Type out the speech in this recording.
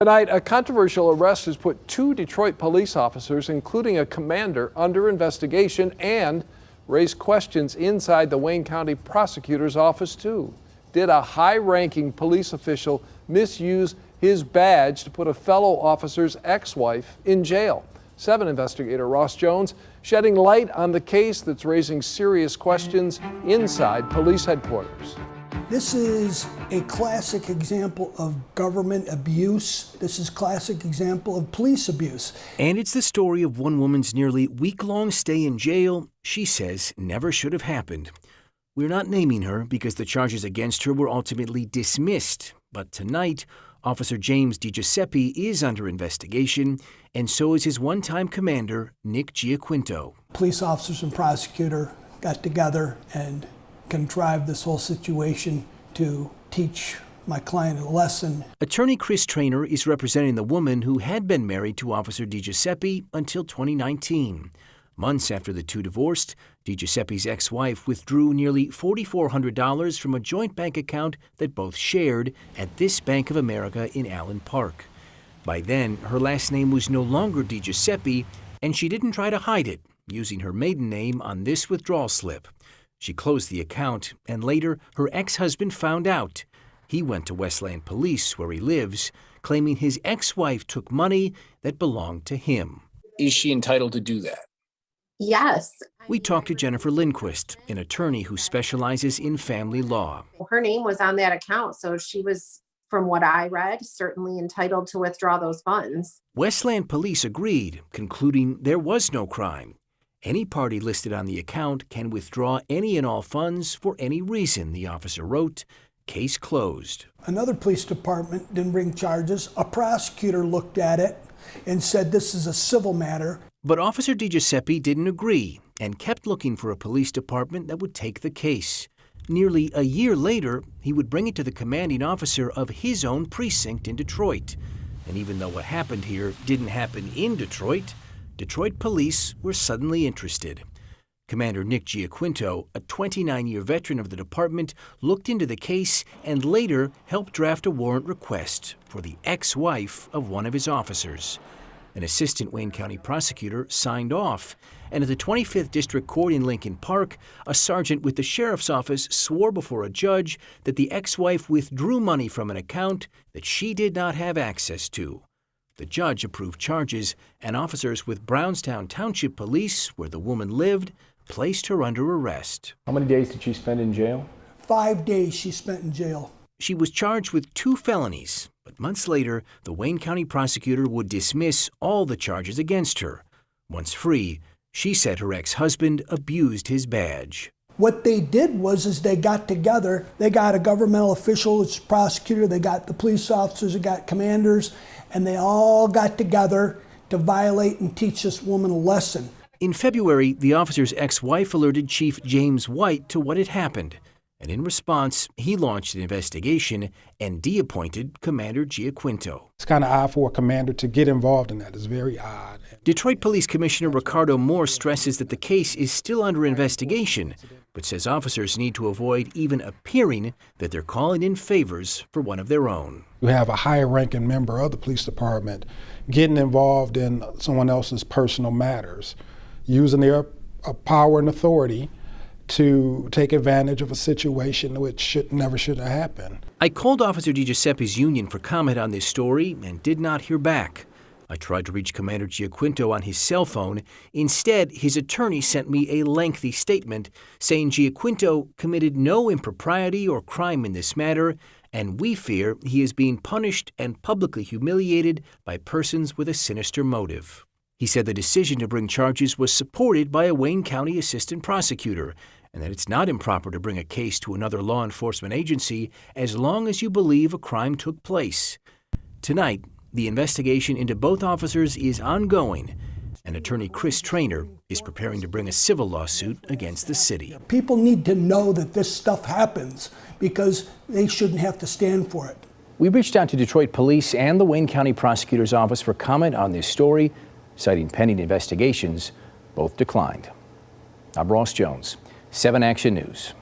Tonight, a controversial arrest has put 2 Detroit police officers, including a commander, under investigation and raised questions inside the Wayne County Prosecutor's office, too. Did a high-ranking police official misuse his badge to put a fellow officer's ex-wife in jail? 7 investigator Ross Jones shedding light on the case that's raising serious questions inside police headquarters. This is a classic example of government abuse. This is a classic example of police abuse. And it's the story of one woman's nearly week-long stay in jail she says never should have happened. We're not naming her because the charges against her were ultimately dismissed. But tonight, Officer James DiGiuseppe is under investigation, and so is his one-time commander, Nick Giaquinto. Police officers and prosecutor got together and contrived this whole situation to teach my client a lesson. Attorney Chris Traynor is representing the woman who had been married to Officer DiGiuseppe until 2019. Months after the two divorced, DiGiuseppe's ex-wife withdrew nearly $4,400 from a joint bank account that both shared at this Bank of America in Allen Park. By then, her last name was no longer DiGiuseppe, and she didn't try to hide it, using her maiden name on this withdrawal slip. She closed the account, and later her ex-husband found out. He went to Westland Police, where he lives, claiming his ex-wife took money that belonged to him. Is she entitled to do that? Yes. We talked to Jennifer Lindquist, an attorney who specializes in family law. Her name was on that account, so she was, from what I read, certainly entitled to withdraw those funds. Westland Police agreed, concluding there was no crime. Any party listed on the account can withdraw any and all funds for any reason, the officer wrote. Case closed. Another police department didn't bring charges. A prosecutor looked at it and said this is a civil matter. But Officer DiGiuseppe didn't agree and kept looking for a police department that would take the case. Nearly a year later, he would bring it to the commanding officer of his own precinct in Detroit. And even though what happened here didn't happen in Detroit, Detroit police were suddenly interested. Commander Nick Giaquinto, a 29-year veteran of the department, looked into the case and later helped draft a warrant request for the ex-wife of one of his officers. An assistant Wayne County prosecutor signed off, and at the 25th District Court in Lincoln Park, a sergeant with the sheriff's office swore before a judge that the ex-wife withdrew money from an account that she did not have access to. The judge approved charges, and officers with Brownstown Township Police, where the woman lived, placed her under arrest. How many days did she spend in jail? 5 days she spent in jail. She was charged with 2 felonies, but months later, the Wayne County prosecutor would dismiss all the charges against her. Once free, she said her ex-husband abused his badge. What they did was they got together, they got a governmental official, it's a prosecutor, they got the police officers, they got commanders, and they all got together to violate and teach this woman a lesson. In February, the officer's ex-wife alerted Chief James White to what had happened. And in response, he launched an investigation and de-appointed Commander Giaquinto. It's kind of odd for a commander to get involved in that. It's very odd. Detroit Police Commissioner Ricardo Moore stresses that the case is still under investigation, but says officers need to avoid even appearing that they're calling in favors for one of their own. You have a higher-ranking member of the police department getting involved in someone else's personal matters, using their power and authority to take advantage of a situation which never should have happened. I called Officer DiGiuseppe's union for comment on this story and did not hear back. I tried to reach Commander Giaquinto on his cell phone. Instead, his attorney sent me a lengthy statement saying Giaquinto committed no impropriety or crime in this matter, and we fear he is being punished and publicly humiliated by persons with a sinister motive. He said the decision to bring charges was supported by a Wayne County assistant prosecutor, and that it's not improper to bring a case to another law enforcement agency as long as you believe a crime took place. Tonight, the investigation into both officers is ongoing, and attorney Chris Traynor is preparing to bring a civil lawsuit against the city. People need to know that this stuff happens because they shouldn't have to stand for it. We reached out to Detroit Police and the Wayne County Prosecutor's Office for comment on this story, citing pending investigations. Both declined. I'm Ross Jones, 7 Action News.